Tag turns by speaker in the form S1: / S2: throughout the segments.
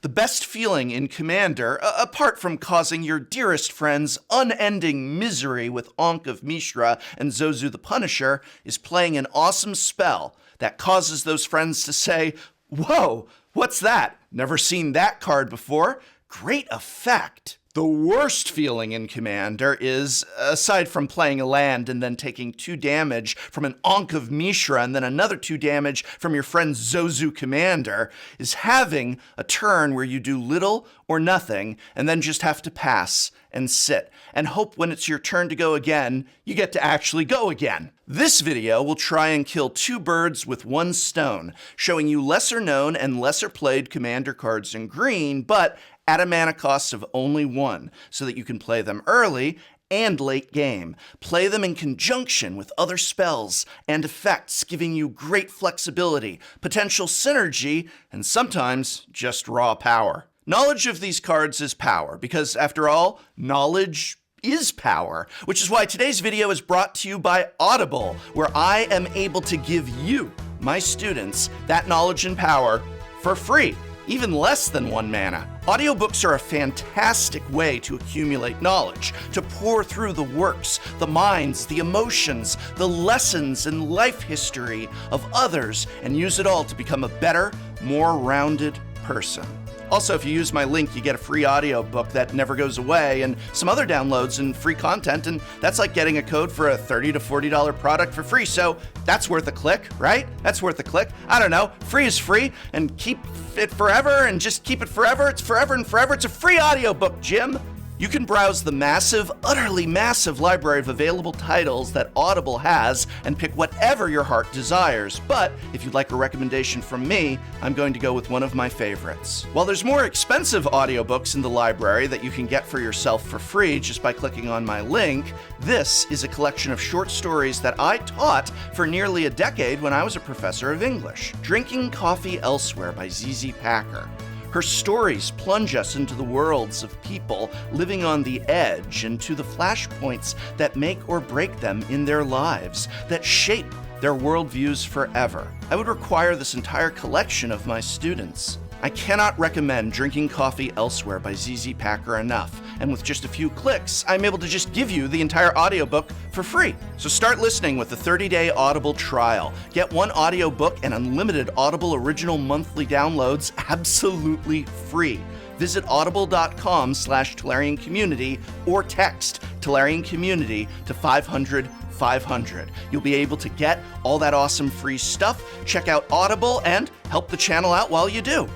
S1: The best feeling in Commander, apart from causing your dearest friends unending misery with Ankh of Mishra and Zozu the Punisher, is playing an awesome spell that causes those friends to say, "Whoa, what's that? Never seen that card before. Great effect." The worst feeling in Commander is, aside from playing a land and then taking 2 damage from an Ankh of Mishra and then another 2 damage from your friend Zozu Commander, is having a turn where you do little or nothing and then just have to pass and sit and hope when it's your turn to go again, you get to actually go again. This video will try and kill 2 birds with 1 stone, showing you lesser known and lesser played Commander cards in green, but at a mana cost of only 1, so that you can play them early and late game. Play them in conjunction with other spells and effects, giving you great flexibility, potential synergy, and sometimes just raw power. Knowledge of these cards is power, because after all, knowledge is power, which is why today's video is brought to you by Audible, where I am able to give you, my students, that knowledge and power for free. Even less than 1 mana. Audiobooks are a fantastic way to accumulate knowledge, to pour through the works, the minds, the emotions, the lessons and life history of others, and use it all to become a better, more rounded person. Also, if you use my link, you get a free audiobook that never goes away and some other downloads and free content, and that's like getting a code for a $30 to $40 product for free, so that's worth a click, right? That's worth a click. I don't know, free is free, and keep it forever and just keep it forever. It's forever and forever. It's a free audiobook, Jim. You can browse the massive, utterly massive library of available titles that Audible has and pick whatever your heart desires. But if you'd like a recommendation from me, I'm going to go with one of my favorites. While there's more expensive audiobooks in the library that you can get for yourself for free just by clicking on my link, this is a collection of short stories that I taught for nearly a decade when I was a professor of English. Drinking Coffee Elsewhere by ZZ Packer. Her stories plunge us into the worlds of people living on the edge and to the flashpoints that make or break them in their lives, that shape their worldviews forever. I would require this entire collection of my students. I cannot recommend Drinking Coffee Elsewhere by ZZ Packer enough, and with just a few clicks, I'm able to just give you the entire audiobook for free. So start listening with a 30-day Audible trial. Get 1 audiobook and unlimited Audible original monthly downloads absolutely free. Visit audible.com/Tolarian Community or text Tolarian Community to 500-500. You'll be able to get all that awesome free stuff, check out Audible, and help the channel out while you do.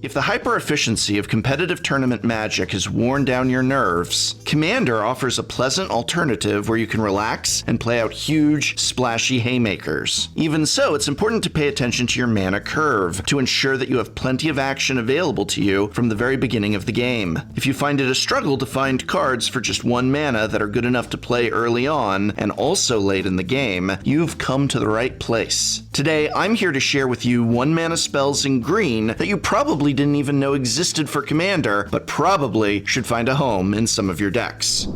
S1: If the hyper-efficiency of competitive tournament Magic has worn down your nerves, Commander offers a pleasant alternative where you can relax and play out huge, splashy haymakers. Even so, it's important to pay attention to your mana curve to ensure that you have plenty of action available to you from the very beginning of the game. If you find it a struggle to find cards for just 1 mana that are good enough to play early on and also late in the game, you've come to the right place. Today, I'm here to share with you 1 mana spells in green that you probably didn't even know existed for Commander, but probably should find a home in some of your decks.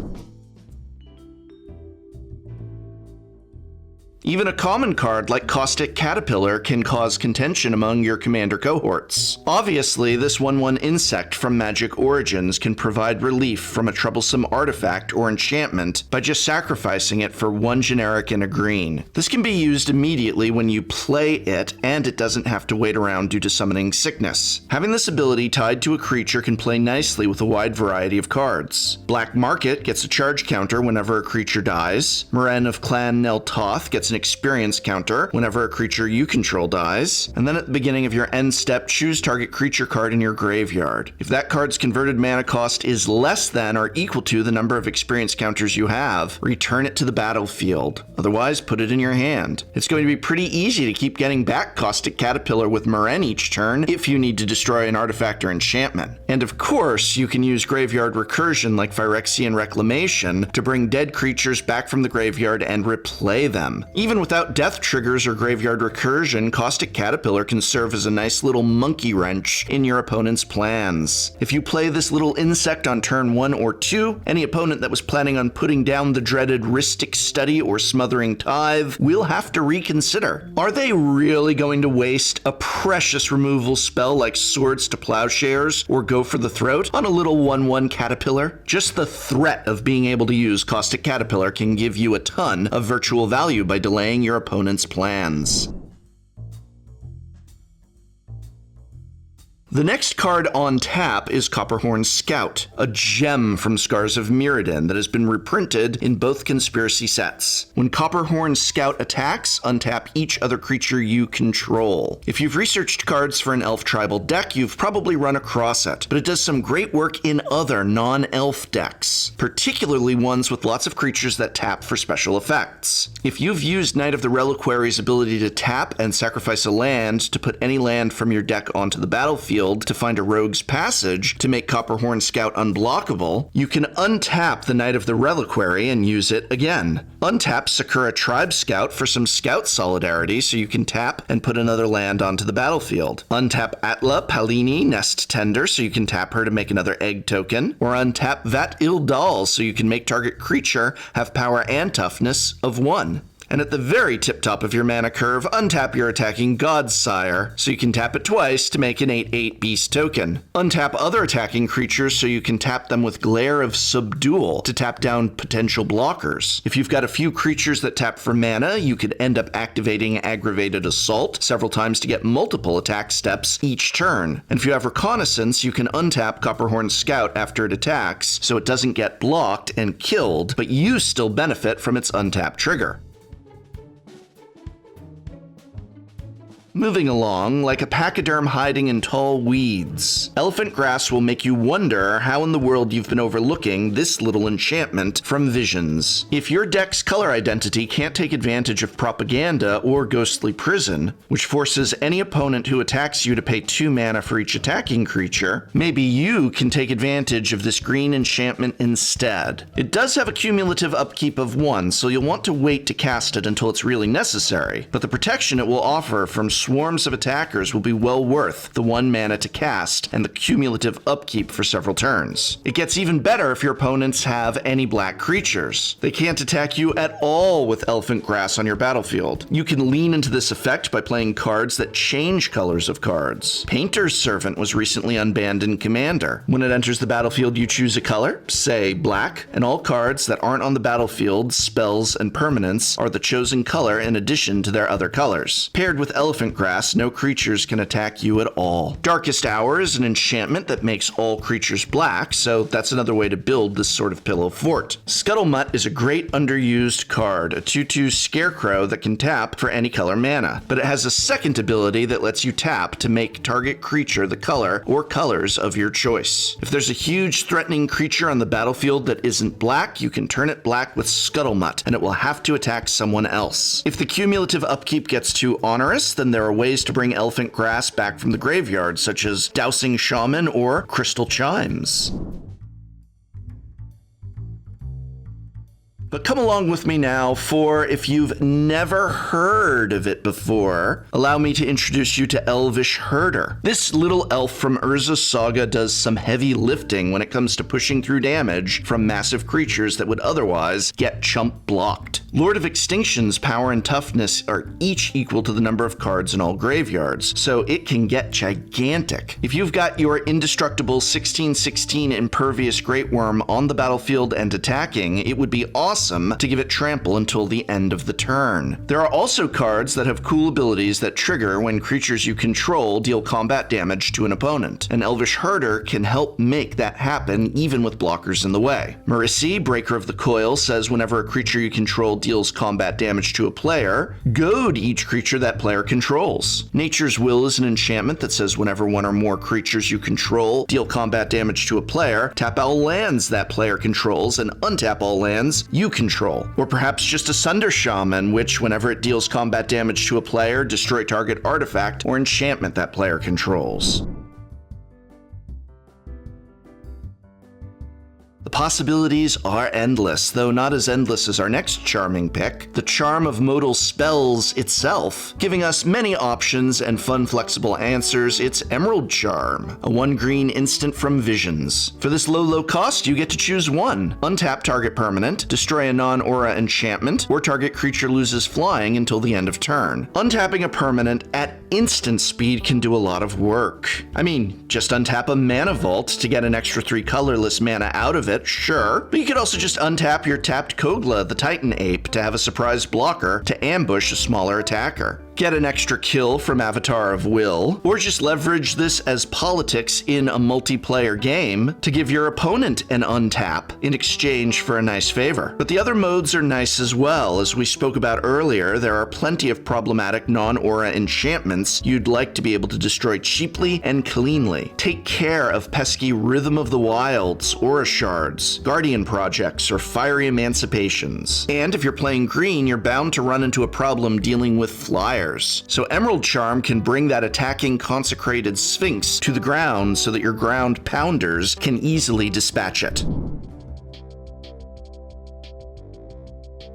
S1: Even a common card like Caustic Caterpillar can cause contention among your Commander cohorts. Obviously, this 1/1 insect from Magic Origins can provide relief from a troublesome artifact or enchantment by just sacrificing it for 1 generic and a green. This can be used immediately when you play it, and it doesn't have to wait around due to summoning sickness. Having this ability tied to a creature can play nicely with a wide variety of cards. Black Market gets a charge counter whenever a creature dies. Meren of Clan Nel Toth gets an experience counter whenever a creature you control dies, and then at the beginning of your end step, choose target creature card in your graveyard. If that card's converted mana cost is less than or equal to the number of experience counters you have, return it to the battlefield. Otherwise, put it in your hand. It's going to be pretty easy to keep getting back Caustic Caterpillar with Meren each turn if you need to destroy an artifact or enchantment. And of course, you can use graveyard recursion like Phyrexian Reclamation to bring dead creatures back from the graveyard and replay them. Even without death triggers or graveyard recursion, Caustic Caterpillar can serve as a nice little monkey wrench in your opponent's plans. If you play this little insect on turn 1 or 2, any opponent that was planning on putting down the dreaded Rhystic Study or Smothering Tithe will have to reconsider. Are they really going to waste a precious removal spell like Swords to Plowshares or Go for the Throat on a little 1/1 caterpillar? Just the threat of being able to use Caustic Caterpillar can give you a ton of virtual value by delaying your opponent's plans. The next card on tap is Copperhorn Scout, a gem from Scars of Mirrodin that has been reprinted in both Conspiracy sets. When Copperhorn Scout attacks, untap each other creature you control. If you've researched cards for an elf tribal deck, you've probably run across it, but it does some great work in other non-elf decks, particularly ones with lots of creatures that tap for special effects. If you've used Knight of the Reliquary's ability to tap and sacrifice a land to put any land from your deck onto the battlefield to find a Rogue's Passage to make Copperhorn Scout unblockable, you can untap the Knight of the Reliquary and use it again. Untap Sakura Tribe Scout for some Scout solidarity so you can tap and put another land onto the battlefield. Untap Atla Palini Nest Tender so you can tap her to make another egg token. Or untap Vat Ildal so you can make target creature have power and toughness of 1. And at the very tip top of your mana curve, untap your attacking Godsire, so you can tap it twice to make an 8/8 beast token. Untap other attacking creatures so you can tap them with Glare of Subdual to tap down potential blockers. If you've got a few creatures that tap for mana, you could end up activating Aggravated Assault several times to get multiple attack steps each turn. And if you have Reconnaissance, you can untap Copperhorn Scout after it attacks, so it doesn't get blocked and killed, but you still benefit from its untap trigger. Moving along, like a pachyderm hiding in tall weeds, Elephant Grass will make you wonder how in the world you've been overlooking this little enchantment from Visions. If your deck's color identity can't take advantage of Propaganda or Ghostly Prison, which forces any opponent who attacks you to pay 2 mana for each attacking creature, maybe you can take advantage of this green enchantment instead. It does have a cumulative upkeep of 1, so you'll want to wait to cast it until it's really necessary, but the protection it will offer from swarms of attackers will be well worth the 1 mana to cast and the cumulative upkeep for several turns. It gets even better if your opponents have any black creatures. They can't attack you at all with Elephant Grass on your battlefield. You can lean into this effect by playing cards that change colors of cards. Painter's Servant was recently unbanned in Commander. When it enters the battlefield, you choose a color, say black, and all cards that aren't on the battlefield, spells, and permanents are the chosen color in addition to their other colors. Paired with Elephant Grass, no creatures can attack you at all. Darkest Hour is an enchantment that makes all creatures black, so that's another way to build this sort of pillow fort. Scuttlemutt is a great underused card, a 2/2 scarecrow that can tap for any color mana, but it has a second ability that lets you tap to make target creature the color or colors of your choice. If there's a huge threatening creature on the battlefield that isn't black, you can turn it black with Scuttlemutt, and it will have to attack someone else. If the cumulative upkeep gets too onerous, then there are ways to bring Elephant Grass back from the graveyard, such as Dowsing Shaman or Crystal Chimes. But come along with me now, for if you've never heard of it before, allow me to introduce you to Elvish Herder. This little elf from Urza's Saga does some heavy lifting when it comes to pushing through damage from massive creatures that would otherwise get chump blocked. Lord of Extinction's power and toughness are each equal to the number of cards in all graveyards, so it can get gigantic. If you've got your indestructible 16/16 Impervious Great Worm on the battlefield and attacking, it would be awesome to give it trample until the end of the turn. There are also cards that have cool abilities that trigger when creatures you control deal combat damage to an opponent, and Elvish Herder can help make that happen even with blockers in the way. Marissi, Breaker of the Coil, says whenever a creature you control deals combat damage to a player, goad each creature that player controls. Nature's Will is an enchantment that says whenever one or more creatures you control deal combat damage to a player, tap all lands that player controls and untap all lands you control. Or perhaps just a Sunder Shaman, which whenever it deals combat damage to a player, destroy target artifact or enchantment that player controls. The possibilities are endless, though not as endless as our next charming pick, the charm of modal spells itself. Giving us many options and fun flexible answers, it's Emerald Charm, a 1 green instant from Visions. For this low cost, you get to choose one. Untap target permanent, destroy a non-aura enchantment, or target creature loses flying until the end of turn. Untapping a permanent at instant speed can do a lot of work. I mean, just untap a mana vault to get an extra 3 colorless mana out of it, sure, but you could also just untap your tapped Kogla, the Titan Ape, to have a surprise blocker to ambush a smaller attacker. Get an extra kill from Avatar of Will, or just leverage this as politics in a multiplayer game to give your opponent an untap in exchange for a nice favor. But the other modes are nice as well. As we spoke about earlier, there are plenty of problematic non-aura enchantments you'd like to be able to destroy cheaply and cleanly. Take care of pesky Rhythm of the Wilds, Aura Shards, Guardian Projects, or Fiery Emancipations. And if you're playing green, you're bound to run into a problem dealing with flyers. So Emerald Charm can bring that attacking consecrated Sphinx to the ground so that your ground pounders can easily dispatch it.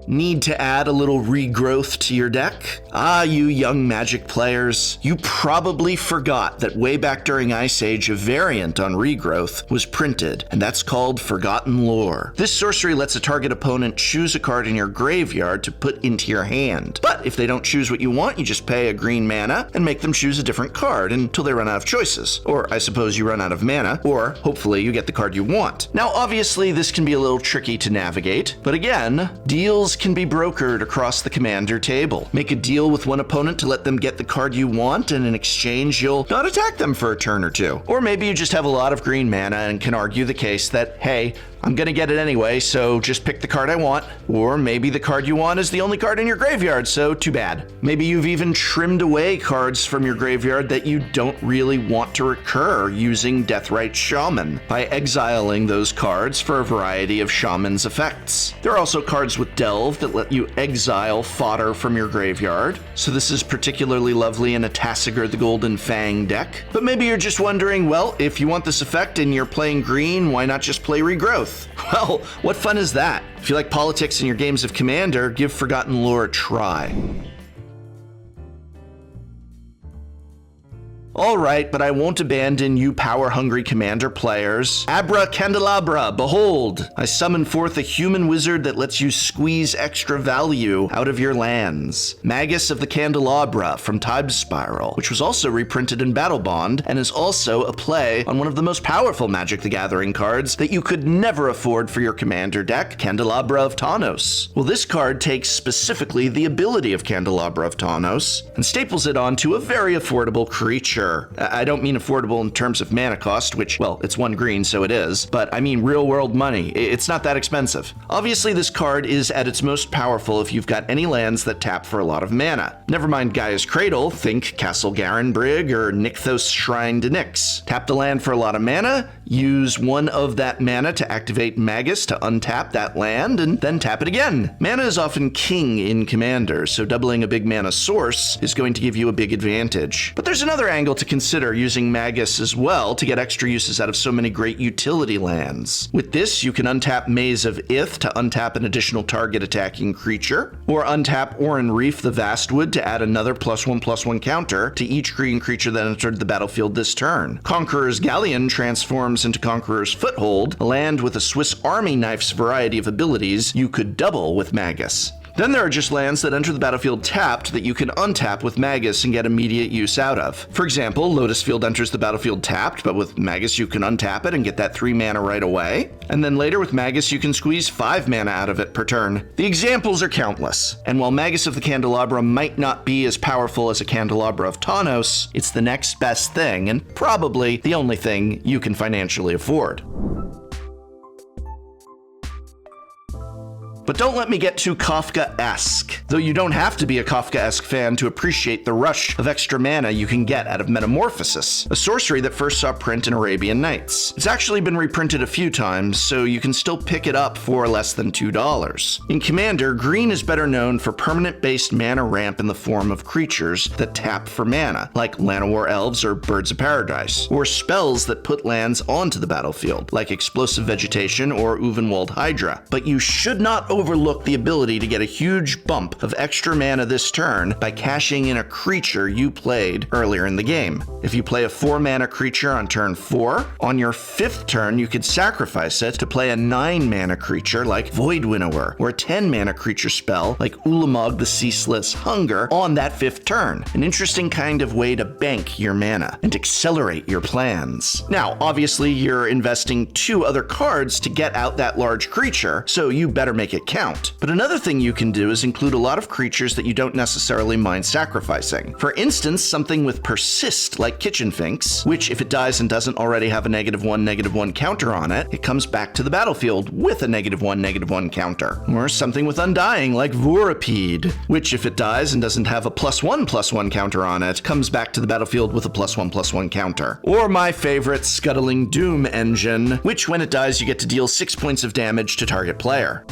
S1: Need to add a little regrowth to your deck? Ah, you young Magic players. You probably forgot that way back during Ice Age, a variant on regrowth was printed, and that's called Forgotten Lore. This sorcery lets a target opponent choose a card in your graveyard to put into your hand. But if they don't choose what you want, you just pay a green mana and make them choose a different card until they run out of choices. Or I suppose you run out of mana, or hopefully you get the card you want. Now, obviously, this can be a little tricky to navigate, but again, deals can be brokered across the commander table. Make a deal with one opponent to let them get the card you want, and in exchange, you'll not attack them for a turn or two. Or maybe you just have a lot of green mana and can argue the case that, hey, I'm gonna get it anyway, so just pick the card I want. Or maybe the card you want is the only card in your graveyard, so too bad. Maybe you've even trimmed away cards from your graveyard that you don't really want to recur using Deathrite Shaman by exiling those cards for a variety of Shaman's effects. There are also cards with Delve that let you exile fodder from your graveyard, so this is particularly lovely in a Tasigur the Golden Fang deck. But maybe you're just wondering, well, if you want this effect and you're playing green, why not just play Regrowth? Well, what fun is that? If you like politics in your games of Commander, give Forgotten Lore a try. Alright, but I won't abandon you power-hungry Commander players. Abra Candelabra, behold! I summon forth a human wizard that lets you squeeze extra value out of your lands. Magus of the Candelabra from Tibe's Spiral, which was also reprinted in Battle Bond, and is also a play on one of the most powerful Magic the Gathering cards that you could never afford for your Commander deck, Candelabra of Tawnos. Well, this card takes specifically the ability of Candelabra of Tawnos and staples it onto a very affordable creature. I don't mean affordable in terms of mana cost, which, well, it's 1 green, so it is, but I mean real world money. It's not that expensive. Obviously, this card is at its most powerful if you've got any lands that tap for a lot of mana. Never mind Gaia's Cradle, think Castle Garenbrig or Nykthos Shrine to Nyx. Tap the land for a lot of mana, use one of that mana to activate Magus to untap that land, and then tap it again. Mana is often king in Commander, so doubling a big mana source is going to give you a big advantage. But there's another angle to consider using Magus as well to get extra uses out of so many great utility lands. With this, you can untap Maze of Ith to untap an additional target attacking creature, or untap Oran Reef the Vastwood to add another +1/+1 counter to each green creature that entered the battlefield this turn. Conqueror's Galleon transforms into Conqueror's Foothold, a land with a Swiss Army knife's variety of abilities you could double with Magus. Then there are just lands that enter the battlefield tapped that you can untap with Magus and get immediate use out of. For example, Lotus Field enters the battlefield tapped, but with Magus you can untap it and get that 3 mana right away. And then later with Magus you can squeeze 5 mana out of it per turn. The examples are countless, and while Magus of the Candelabra might not be as powerful as a Candelabra of Tawnos, it's the next best thing, and probably the only thing you can financially afford. But don't let me get too Kafka-esque, though you don't have to be a Kafka-esque fan to appreciate the rush of extra mana you can get out of Metamorphosis, a sorcery that first saw print in Arabian Nights. It's actually been reprinted a few times, so you can still pick it up for less than $2. In Commander, green is better known for permanent-based mana ramp in the form of creatures that tap for mana, like Llanowar Elves or Birds of Paradise, or spells that put lands onto the battlefield, like Explosive Vegetation or Uvenwald Hydra. But you should not overlook the ability to get a huge bump of extra mana this turn by cashing in a creature you played earlier in the game. If you play a 4-mana creature on turn 4, on your 5th turn you could sacrifice it to play a 9-mana creature like Void Winnower, or a 10-mana creature spell like Ulamog the Ceaseless Hunger on that 5th turn. An interesting kind of way to bank your mana and accelerate your plans. Now, obviously you're investing 2 other cards to get out that large creature, so you better make it count. But another thing you can do is include a lot of creatures that you don't necessarily mind sacrificing. For instance, something with Persist like Kitchen Finks, which if it dies and doesn't already have a -1/-1 counter on it, it comes back to the battlefield with a -1/-1 counter. Or something with Undying like Vorapede, which if it dies and doesn't have a +1/+1 counter on it, comes back to the battlefield with a +1/+1 counter. Or my favorite Scuttling Doom engine, which when it dies you get to deal 6 points of damage to target player.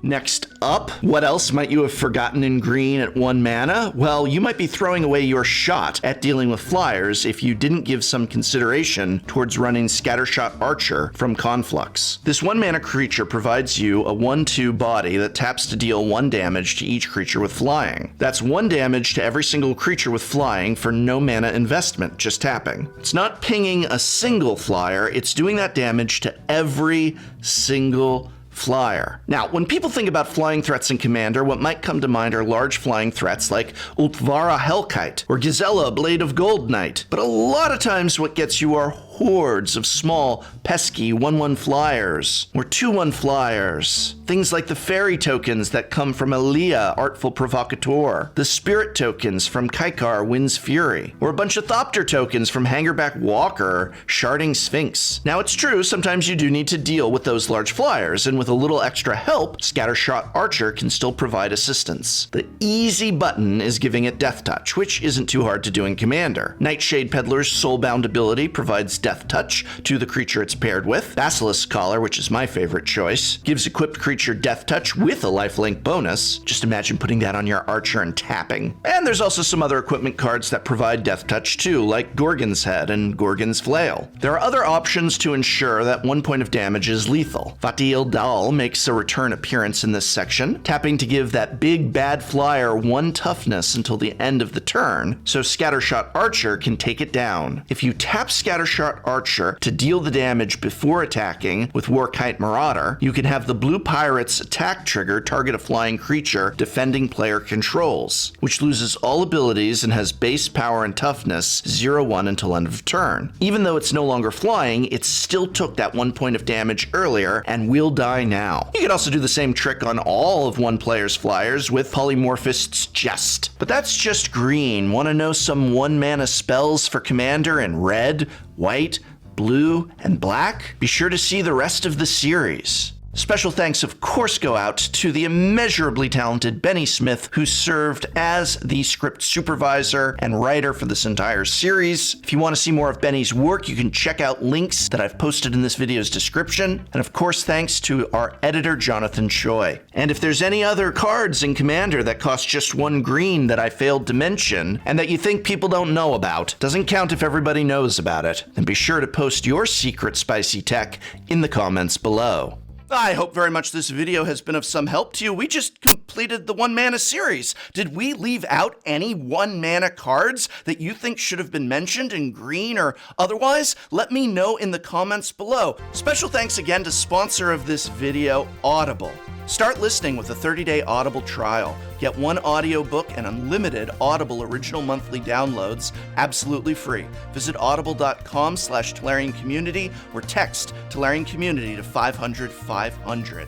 S1: Next up, what else might you have forgotten in green at 1 mana? Well, you might be throwing away your shot at dealing with flyers if you didn't give some consideration towards running Scattershot Archer from Conflux. This 1-mana creature provides you a 1/2 body that taps to deal 1 damage to each creature with flying. That's 1 damage to every single creature with flying for no mana investment, just tapping. It's not pinging a single flyer, it's doing that damage to every single flyer. Now, when people think about flying threats in Commander, what might come to mind are large flying threats like Ultvara Hellkite or Gizella Blade of Gold Knight. But a lot of times what gets you are hordes of small, pesky 1/1 flyers or 2/1 flyers. Things like the fairy tokens that come from Elia, Artful Provocateur, the spirit tokens from Kaikar, Wind's Fury, or a bunch of Thopter tokens from Hangerback Walker, Sharding Sphinx. Now it's true, sometimes you do need to deal with those large flyers, and with a little extra help, Scattershot Archer can still provide assistance. The easy button is giving it Death Touch, which isn't too hard to do in Commander. Nightshade Peddler's Soulbound ability provides Death Touch to the creature it's paired with. Basilisk Collar, which is my favorite choice, gives equipped creature Death Touch with a lifelink bonus. Just imagine putting that on your archer and tapping. And there's also some other equipment cards that provide Death Touch too, like Gorgon's Head and Gorgon's Flail. There are other options to ensure that 1 point of damage is lethal. Fatil Dal makes a return appearance in this section, tapping to give that big bad flyer 1 toughness until the end of the turn, so Scattershot Archer can take it down. If you tap Scattershot Archer to deal the damage before attacking with Warkite Marauder, you can have the blue pirate's attack trigger target a flying creature defending player controls, which loses all abilities and has base power and toughness 0/1 until end of turn. Even though it's no longer flying, it still took that 1 point of damage earlier and will die now. You can also do the same trick on all of one player's flyers with Polymorphist's Jest. But that's just green. Want to know some 1-mana spells for Commander in red, white, blue, and black? Be sure to see the rest of the series. Special thanks, of course, go out to the immeasurably talented Bennie Smith, who served as the script supervisor and writer for this entire series. If you want to see more of Bennie's work, you can check out links that I've posted in this video's description. And of course, thanks to our editor, Jonathon Choi. And if there's any other cards in Commander that cost just 1 green that I failed to mention, and that you think people don't know about, doesn't count if everybody knows about it, then be sure to post your secret spicy tech in the comments below. I hope very much this video has been of some help to you. We just completed the 1-mana series. Did we leave out any 1-mana cards that you think should have been mentioned in green or otherwise? Let me know in the comments below. Special thanks again to sponsor of this video, Audible. Start listening with a 30-day Audible trial. Get 1 audiobook and unlimited Audible original monthly downloads absolutely free. Visit audible.com/TolarianCommunity or text Tolarian Community to 500 500.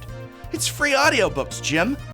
S1: It's free audiobooks, Jim.